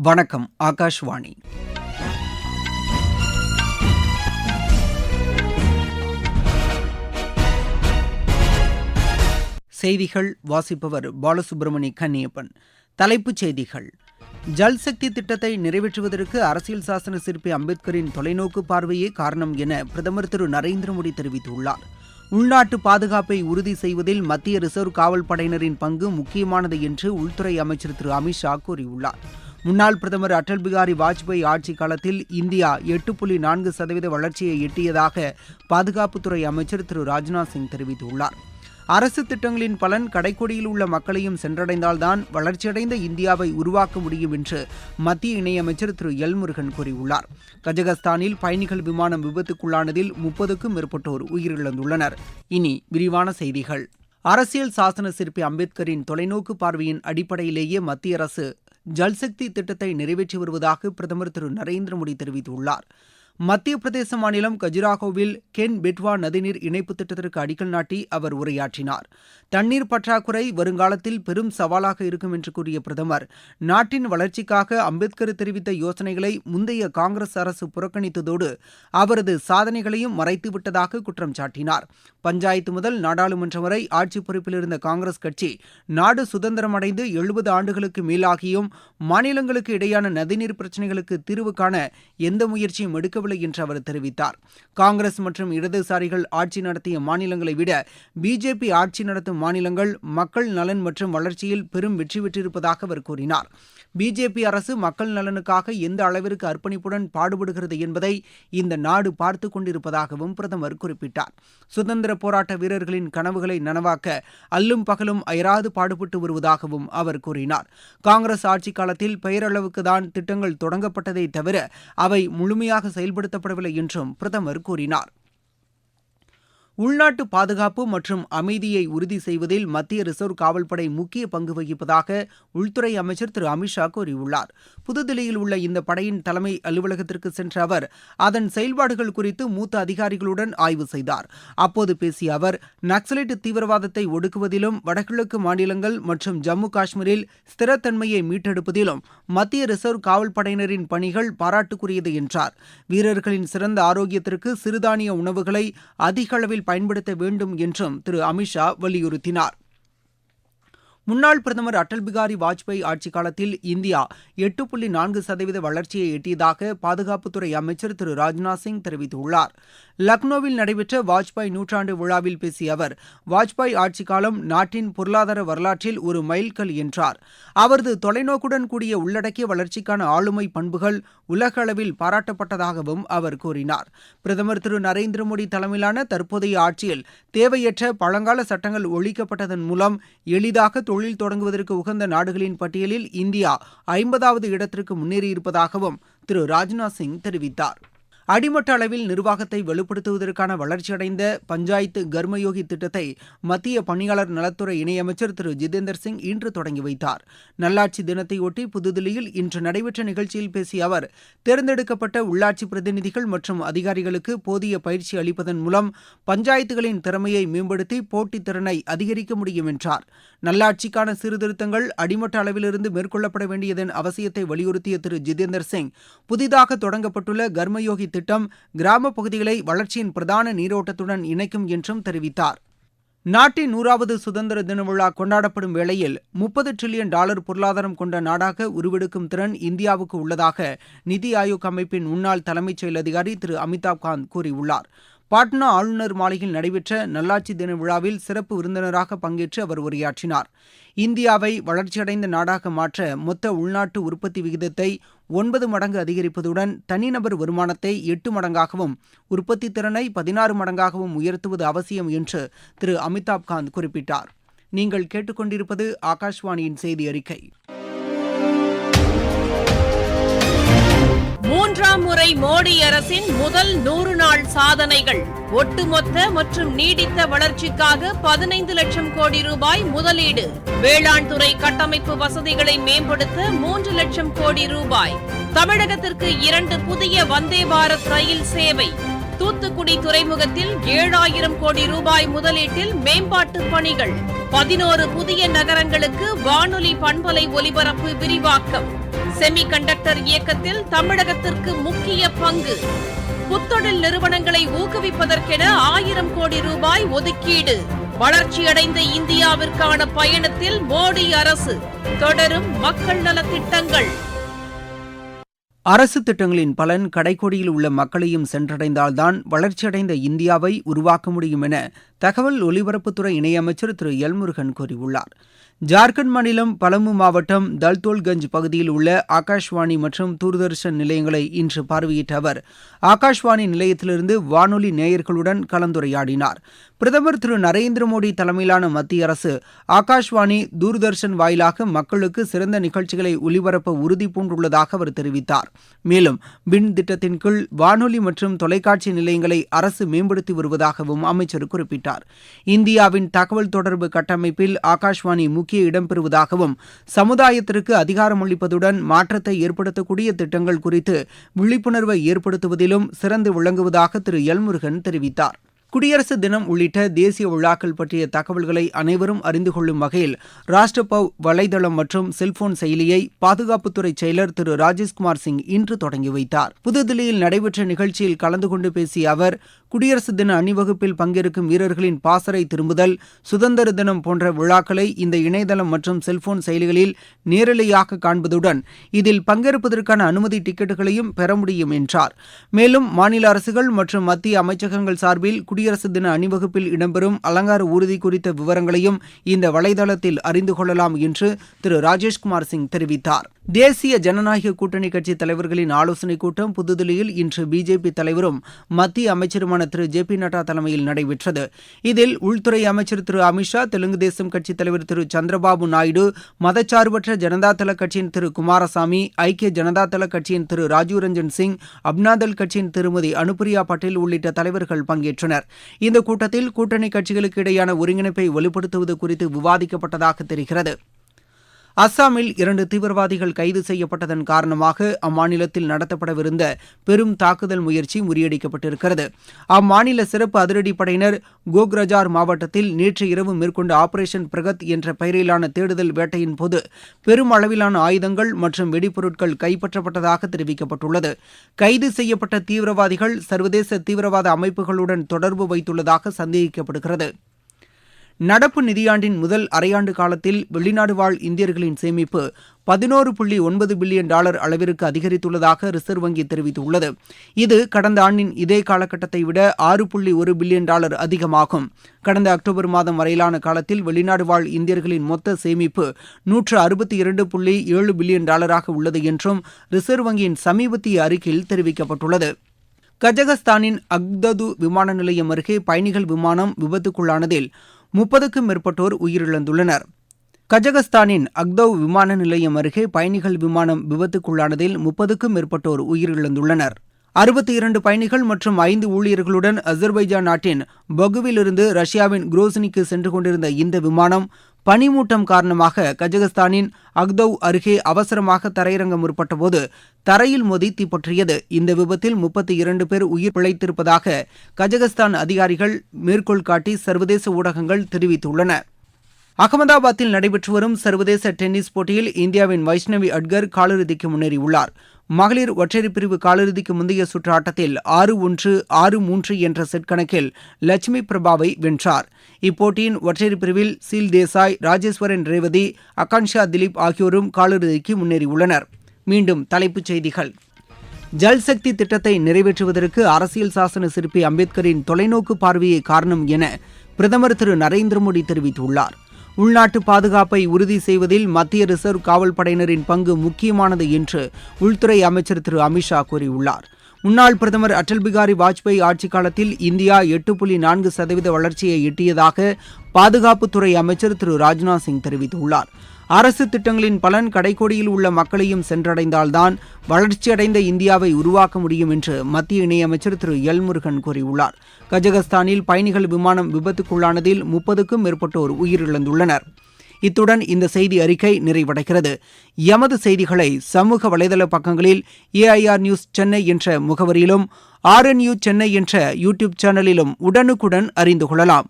வணக்கம். ஆகாஷ்வாணி. செய்திகள் வாசிப்பவர் பாலசுப்ரமணி கன்னியப்பன். தலைப்புச் செய்திகள்: ஜல்சக்தி திட்டத்தை நிறைவேற்றுவதற்கு அரசியல் சாசன சிற்பி அம்பேத்கரின் தொலைநோக்கு பார்வையே காரணம் என பிரதமர் திரு நரேந்திர மோடி தெரிவித்துள்ளார். உள்நாட்டு பாதுகாப்பை உறுதி செய்வதில் மத்திய ரிசர்வ் காவல் படையினரின் பங்கு முக்கியமானது என்று உள்துறை அமைச்சர் திரு அமித்ஷா கூறியுள்ளார். முன்னாள் பிரதமர் அடல் பிகாரி வாஜ்பாய் ஆட்சிக் காலத்தில் இந்தியா 8.4% வளர்ச்சியை எட்டியதாக பாதுகாப்புத்துறை அமைச்சர் திரு ராஜ்நாத் சிங் தெரிவித்துள்ளார். அரசு திட்டங்களின் பலன் கடைக்கோடியில் உள்ள மக்களையும் சென்றடைந்தால்தான் வளர்ச்சியடைந்த இந்தியாவை உருவாக்க முடியும் என்று மத்திய இணையமைச்சர் திரு எல் முருகன் கூறியுள்ளார். கஜகஸ்தானில் பயணிகள் விமானம் விபத்துக்குள்ளானதில் 30க்கும் மேற்பட்டோர் உயிரிழந்துள்ளனர். இனி விரிவான செய்திகள். அரசியல் சாசன சிற்பி அம்பேத்கரின் தொலைநோக்கு பார்வையின் அடிப்படையிலேயே மத்திய அரசு ஜல்சக்தி திட்டத்தை நிறைவேற்றி வருவதாக பிரதமர் திரு நரேந்திர மோடி தெரிவித்துள்ளார். மத்திய பிரதேச மாநிலம் கஜுராஹோவில் கென் பெட்வா நதிநீர் இணைப்பு திட்டத்திற்கு அடிக்கல் நாட்டி அவர் உரையாற்றினார். தண்ணீர் பற்றாக்குறை வருங்காலத்தில் பெரும் சவாலாக இருக்கும் என்று கூறிய பிரதமர், நாட்டின் வளர்ச்சிக்காக அம்பேத்கர் தெரிவித்த யோசனைகளை முந்தைய காங்கிரஸ் அரசு புறக்கணித்ததோடு அவரது சாதனைகளையும் மறைத்துவிட்டதாக குற்றம் சாட்டினார். பஞ்சாயத்து முதல் நாடாளுமன்றம் வரை ஆட்சி பொறுப்பில் இருந்த காங்கிரஸ் கட்சி நாடு சுதந்திரமடைந்து 70 ஆண்டுகளுக்கு மேலாகியும் மாநிலங்களுக்கு இடையான நதிநீர் பிரச்சினைகளுக்கு தீர்வு காண எந்த முயற்சியும் எடுக்கவில்லை என்று அவர் தெரிவித்தார். காங்கிரஸ் மற்றும் இடதுசாரிகள் ஆட்சி நடத்திய மாநிலங்களை விட பிஜேபி ஆட்சி நடத்தும் மாநிலங்கள் மக்கள் நலன் மற்றும் வளர்ச்சியில் பெரும் வெற்றி பெற்றிருப்பதாக அவர் கூறினார். பிஜேபி அரசு மக்கள் நலனுக்காக எந்த அளவிற்கு அர்ப்பணிப்புடன் பாடுபடுகிறது என்பதை இந்த நாடு பார்த்துக் கொண்டிருப்பதாகவும் பிரதமர் குறிப்பிட்டார். சுதந்திர போராட்ட வீரர்களின் கனவுகளை நனவாக்க அல்லும் பகலும் அயராது பாடுபட்டு வருவதாகவும் அவர் கூறினார். காங்கிரஸ் ஆட்சி காலத்தில் பெயரளவுக்கு தான் திட்டங்கள் தொடங்கப்பட்டதை தவிர அவை முழுமையாக செயல்படுத்தப்படவில்லை என்றும் பிரதமர் கூறினார். உள்நாட்டு பாதுகாப்பு மற்றும் அமைதியை உறுதி செய்வதில் மத்திய ரிசர்வ் காவல்படை முக்கிய பங்கு வகிப்பதாக உள்துறை அமைச்சர் திரு அமித்ஷா கூறியுள்ளார். புதுதில்லியில் உள்ள இந்த படையின் தலைமை அலுவலகத்திற்கு சென்ற அவர் அதன் செயல்பாடுகள் குறித்து மூத்த அதிகாரிகளுடன் ஆய்வு செய்தார். அப்போது பேசிய அவர், நக்சலைட் தீவிரவாதத்தை ஒடுக்குவதிலும் வடகிழக்கு மாநிலங்கள் மற்றும் ஜம்மு காஷ்மீரில் ஸ்திரத்தன்மையை மீட்டெடுப்பதிலும் மத்திய ரிசர்வ் காவல் படையினரின் பணிகள் பாராட்டுக்குரியது என்றார். வீரர்களின் சிறந்த ஆரோக்கியத்திற்கு சிறுதானிய உணவுகளை அதிக அளவில் பயன்படுத்த வேண்டும் என்றும் திரு அமித்ஷா வலியுறுத்தினார். முன்னாள் பிரதமர் அடல் பிகாரி வாஜ்பாய் ஆட்சிக் காலத்தில் இந்தியா 8.4% வளர்ச்சியை எட்டியதாக பாதுகாப்புத்துறை அமைச்சர் திரு ராஜ்நாத் சிங் தெரிவித்துள்ளார். லக்னோவில் நடைபெற்ற வாஜ்பாய் நூற்றாண்டு விழாவில் பேசிய அவர், வாஜ்பாய் ஆட்சிக் காலம் நாட்டின் பொருளாதார வரலாற்றில் ஒரு மைல்கல் என்றார். அவரது தொலைநோக்குடன் கூடிய உள்ளடக்கிய வளர்ச்சிக்கான ஆளுமை பண்புகள் உலக அளவில் பாராட்டப்பட்டதாகவும் அவர் கூறினார். பிரதமர் திரு நரேந்திர மோடி தலைமையிலான தற்போதைய ஆட்சியில் தேவையற்ற பழங்கால சட்டங்கள் ஒழிக்கப்பட்டதன் மூலம் எளிதாக தொழில் தொடங்குவதற்கு உகந்த நாடுகளின் பட்டியலில் இந்தியா 50வது இடத்திற்கு முன்னேறியிருப்பதாகவும் திரு ராஜ்நாத் சிங் தெரிவித்தார். அடிமட்ட அளவில் நிர்வாகத்தை வலுப்படுத்துவதற்கான வளர்ச்சியடைந்த பஞ்சாயத்து கர்மயோகி திட்டத்தை மத்திய பணியாளர் நலத்துறை இணையமைச்சர் திரு ஜிதேந்தர் சிங் இன்று தொடங்கி வைத்தார். நல்லாட்சி தினத்தையொட்டி புதுதில்லியில் இன்று நடைபெற்ற நிகழ்ச்சியில் பேசிய அவர், தேர்ந்தெடுக்கப்பட்ட உள்ளாட்சி பிரதிநிதிகள் மற்றும் அதிகாரிகளுக்கு போதிய பயிற்சி அளிப்பதன் மூலம் பஞ்சாயத்துகளின் திறமையை மேம்படுத்தி போட்டித் திறனை அதிகரிக்க முடியும் என்றார். நல்லாட்சிக்கான சீர்திருத்தங்கள் அடிமட்ட அளவிலிருந்து மேற்கொள்ளப்பட வேண்டியதன் அவசியத்தை வலியுறுத்திய திரு ஜிதேந்தர் சிங், புதிதாக தொடங்கப்பட்டுள்ள கர்மயோகி திட்டம் கிராம பகுதிகளை வளர்ச்சியின் பிரதான நீரோட்டத்துடன் இணைக்கும் என்றும் தெரிவித்தார். நாட்டின் 100வது சுதந்திர தின விழா கொண்டாடப்படும் வேளையில் $30 டிரில்லியன் பொருளாதாரம் கொண்ட நாடாக உருவெடுக்கும் திறன் இந்தியாவுக்கு உள்ளதாக நிதி ஆயோக் அமைப்பின் முன்னாள் தலைமைச் செயல் அதிகாரி திரு அமிதாப் காந்த் கூறியுள்ளார். பாட்னா ஆளுநர் மாளிகையில் நடைபெற்ற நல்லாட்சி தின விழாவில் சிறப்பு விருந்தினராக பங்கேற்று அவர் உரையாற்றினார். இந்தியாவை வளர்ச்சியடைந்த நாடாக மாற்ற மொத்த உள்நாட்டு உற்பத்தி விகிதத்தை 9 மடங்கு அதிகரிப்பதுடன் தனிநபர் வருமானத்தை 8 மடங்காகவும் உற்பத்தி திறனை 16 மடங்காகவும் உயர்த்துவது அவசியம் என்று திரு அமிதாப் காந்த் குறிப்பிட்டார். நீங்கள் கேட்டுக்கொண்டிருப்பது ஆகாஷ்வாணியின் செய்தி அறிக்கை. 3ஆம் முறை மோடி அரசின் முதல் 100 நாள் சாதனைகள். ஒட்டுமொத்த மற்றும் நீடித்த வளர்ச்சிக்காக 15 லட்சம் கோடி ரூபாய் முதலீடு. வேளாண் துறை கட்டமைப்பு வசதிகளை மேம்படுத்த 3 லட்சம் கோடி ரூபாய். தமிழகத்திற்கு 2 புதிய வந்தே பாரத் ரயில் சேவை. தூத்துக்குடி துறைமுகத்தில் 7000 கோடி ரூபாய் முதலீட்டில் மேம்பாட்டு பணிகள். 11 புதிய நகரங்களுக்கு வானொலி பண்பலை ஒலிபரப்பு விரிவாக்கம். செமி கண்டக்டர் இயக்கத்தில் தமிழகத்திற்கு முக்கிய பங்கு. புத்தொழில் நிறுவனங்களை ஊக்குவிப்பதற்கென 1000 கோடி ரூபாய் ஒதுக்கீடு. வளர்ச்சியடைந்த இந்தியாவிற்கான பயணத்தில் மோடி அரசு. தொடரும் மக்கள் நலத் திட்டங்கள். அரசு திட்டங்களின் பலன் கடைக்கோடியில் உள்ள மக்களையும் சென்றடைந்தால்தான் வளர்ச்சியடைந்த இந்தியாவை உருவாக்க முடியும் என தகவல் ஒலிபரப்புத்துறை இணையமைச்சர் திரு எல் முருகன் கூறியுள்ளார். ஜார்க்கண்ட் மாநிலம் பலமு மாவட்டம் தல்தோல்கஞ்ச் பகுதியில் உள்ள ஆகாஷ்வாணி மற்றும் தூர்தர்ஷன் நிலையங்களை இன்று பார்வையிட்ட அவர் ஆகாஷ்வாணி நிலையத்திலிருந்து வானொலி நேயர்களுடன் கலந்துரையாடினார். பிரதமர் திரு நரேந்திர மோடி தலைமையிலான மத்திய அரசு ஆகாஷ்வாணி தூர்தர்ஷன் வாயிலாக மக்களுக்கு சிறந்த நிகழ்ச்சிகளை ஒலிபரப்ப உறுதி பூண்டுள்ளதாக அவர் தெரிவித்தார். மேலும் பின் திட்டத்தின் கீழ் வானொலி மற்றும் தொலைக்காட்சி நிலையங்களை அரசு மேம்படுத்தி வருவதாகவும் அமைச்சர் குறிப்பிட்டார். இந்தியாவின் தகவல் தொடர்பு கட்டமைப்பில் ஆகாஷ்வாணி முக்கிய இடம் பெறுவதாகவும் சமுதாயத்திற்கு அதிகாரமளிப்பதுடன் மாற்றத்தை ஏற்படுத்தக்கூடிய திட்டங்கள் குறித்து விழிப்புணர்வை ஏற்படுத்துவதிலும் சிறந்து விளங்குவதாக திரு எல் முருகன் தெரிவித்தார். குடியரசு தினம் உள்ளிட்ட தேசிய விழாக்கள் பற்றிய தகவல்களை அனைவரும் அறிந்து கொள்ளும் வகையில் ராஷ்டிரபவ் வலைதளம் மற்றும் செல்போன் செயலியை பாதுகாப்புத்துறை செயலர் திரு ராஜேஷ்குமார் சிங் இன்று தொடங்கி வைத்தார். புதுதில்லியில் நடைபெற்ற நிகழ்ச்சியில் கலந்து கொண்டு பேசிய அவர் குடியரசு தின அணிவகுப்பில் பங்கேற்கும் வீரர்களின் பாசறை திரும்புதல், சுதந்திர தினம் போன்ற விழாக்களை இந்த இணையதளம் மற்றும் செல்போன் செயலிகளில் நேரலையாக காண்பதுடன் இதில் பங்கேற்பதற்கான அனுமதி டிக்கெட்டுகளையும் பெற முடியும் என்றார். மேலும் மாநில அரசுகள் மற்றும் மத்திய அமைச்சகங்கள் சார்பில் குடியரசு தின அணிவகுப்பில் இடம்பெறும் அலங்கார ஊர்தி குறித்த விவரங்களையும் இந்த வலைதளத்தில் அறிந்து கொள்ளலாம் என்று திரு ராஜேஷ்குமார் சிங் தெரிவித்தார். தேசிய ஜனநாயக கூட்டணி கட்சி தலைவர்களின் ஆலோசனைக் கூட்டம் புதுதில்லியில் இன்று பிஜேபி தலைவரும் மத்திய அமைச்சருமான திரு ஜே பி நட்டா தலைமையில் நடைபெற்றது. இதில் உள்துறை அமைச்சர் திரு அமித்ஷா, தெலுங்கு தேசம் கட்சித் தலைவர் திரு சந்திரபாபு நாயுடு, மதச்சார்பற்ற ஜனதாதள கட்சியின் திரு குமாரசாமி, ஐக்கிய ஜனதாதள கட்சியின் திரு ராஜீவ் ரஞ்சன் சிங், அப்னாதல் கட்சியின் திருமதி அனுப்பிரியா பட்டேல் உள்ளிட்ட தலைவர்கள் பங்கேற்றனர். இந்த கூட்டத்தில் கூட்டணி கட்சிகளுக்கு இடையான ஒருங்கிணைப்பை வலுப்படுத்துவது குறித்து விவாதிக்கப்பட்டதாக தெரிகிறது. அஸ்ஸாமில் 2 தீவிரவாதிகள் கைது செய்யப்பட்டதன் காரணமாக அம்மாநிலத்தில் நடத்தப்படவிருந்த பெரும் தாக்குதல் முயற்சி முறியடிக்கப்பட்டிருக்கிறது. அம்மாநில சிறப்பு அதிரடிப்படையினர் கோக்ரஜார் மாவட்டத்தில் நேற்று இரவு மேற்கொண்ட ஆபரேஷன் பிரகத் என்ற பெயரிலான தேடுதல் வேட்டையின் போது பெரும் அளவிலான ஆயுதங்கள் மற்றும் வெடிப்பொருட்கள் கைப்பற்றப்பட்டதாக தெரிவிக்கப்பட்டுள்ளது. கைது செய்யப்பட்ட தீவிரவாதிகள் சர்வதேச தீவிரவாத அமைப்புகளுடன் தொடர்பு வைத்துள்ளதாக சந்தேகிக்கப்படுகிறது. நடப்பு நிதியாண்டின் முதல் அரையாண்டு காலத்தில் வெளிநாடு வாழ் இந்தியர்களின் சேமிப்பு $11.9 பில்லியன் அளவிற்கு அதிகரித்துள்ளதாக ரிசர்வ் வங்கி தெரிவித்துள்ளது. இது கடந்த ஆண்டின் இதே காலகட்டத்தை விட $6.1 பில்லியன் அதிகமாகும். கடந்த அக்டோபர் மாதம் வரையிலான காலத்தில் வெளிநாடு வாழ் இந்தியர்களின் மொத்த சேமிப்பு $162.7 பில்லியன் உள்ளது என்றும் ரிசர்வ் வங்கியின் சமீபத்திய அறிக்கையில் தெரிவிக்கப்பட்டுள்ளது. கஜகஸ்தானின் அக்தது விமான நிலையம் அருகே பயணிகள் விமானம் விபத்துக்குள்ளானதில் 30க்கும் மேற்பட்டோர் உயிரிழந்துள்ளனர். கஜகஸ்தானின் அக்தவ் விமான நிலையம் அருகே பயணிகள் விமானம் விபத்துக்குள்ளானதில் 30க்கும் மேற்பட்டோர் உயிரிழந்துள்ளனர். 62 பயணிகள் மற்றும் 5 ஊழியர்களுடன் அசர்பைஜான் நாட்டின் பகுவிலிருந்து ரஷ்யாவின் குரோசினிக்கு சென்று கொண்டிருந்த இந்த விமானம் பனிமூட்டம் காரணமாக கஜகஸ்தானின் அக்தவ் அருகே அவசரமாக தரையிறங்க முற்பட்டபோது தரையில் மோதி தீப்பற்றியது. இந்த விபத்தில் 32 பேர் உயிர் பிழைத்திருப்பதாக கஜகஸ்தான் அதிகாரிகள் மேற்கோள் காட்டி சர்வதேச ஊடகங்கள் தெரிவித்துள்ளன. அகமதாபாத்தில் நடைபெற்று வரும் சர்வதேச டென்னிஸ் போட்டியில் இந்தியாவின் வைஷ்ணவி அட்கர் காலிறுதிக்கு முன்னேறியுள்ளார். மகளிர் ஒற்றையர் பிரிவு காலிறுதிக்கு முந்தைய சுற்று ஆட்டத்தில் 6-1, 6-3 என்ற செட் கணக்கில் லட்சுமி பிரபாவை வென்றார். இப்போட்டியின் ஒற்றையர் பிரிவில் சீல் தேசாய், ராஜேஸ்வரன் ரேவதி, ஆகான்ஷா திலீப் ஆகியோரும் காலிறுதிக்கு முன்னேறியுள்ளனர். மீண்டும் தலைப்புச் செய்திகள். ஜல்சக்தி திட்டத்தை நிறைவேற்றுவதற்கு அரசியல் சாசன சிற்பி அம்பேத்கரின் தொலைநோக்கு பார்வையே காரணம் என பிரதமர் திரு நரேந்திர மோடி தெரிவித்துள்ளார். உள்நாட்டு பாதுகாப்பை உறுதி செய்வதில் மத்திய ரிசர்வ் காவல் படையினரின் பங்கு முக்கியமானது என்று உள்துறை அமைச்சர் திரு அமித்ஷா கூறியுள்ளார். முன்னாள் பிரதமர் அடல் பிகாரி வாஜ்பாய் ஆட்சிக் காலத்தில் இந்தியா 8.4% வளர்ச்சியை எட்டியதாக பாதுகாப்புத்துறை அமைச்சர் திரு ராஜ்நாத் சிங் தெரிவித்துள்ளார். அரசு திட்டங்களின் பலன் கடைக்கோடியில் உள்ள மக்களையும் சென்றடைந்தால்தான் வளர்ச்சியடைந்த இந்தியாவை உருவாக்க முடியும் என்று மத்திய இணையமைச்சர் திரு எல் முருகன் கூறியுள்ளார். கஜகஸ்தானில் பயணிகள் விமானம் விபத்துக்குள்ளானதில் 30க்கும் மேற்பட்டோர் உயிரிழந்துள்ளனர். இத்துடன் இந்த செய்தி அறிக்கை நிறைவடைகிறது. எமது செய்திகளை சமூக வலைதள பக்கங்களில் AIR நியூஸ் சென்னை என்ற முகவரியிலும் RNU சென்னை என்ற யூடியூப் சேனலிலும் உடனுக்குடன் அறிந்து கொள்ளலாம்.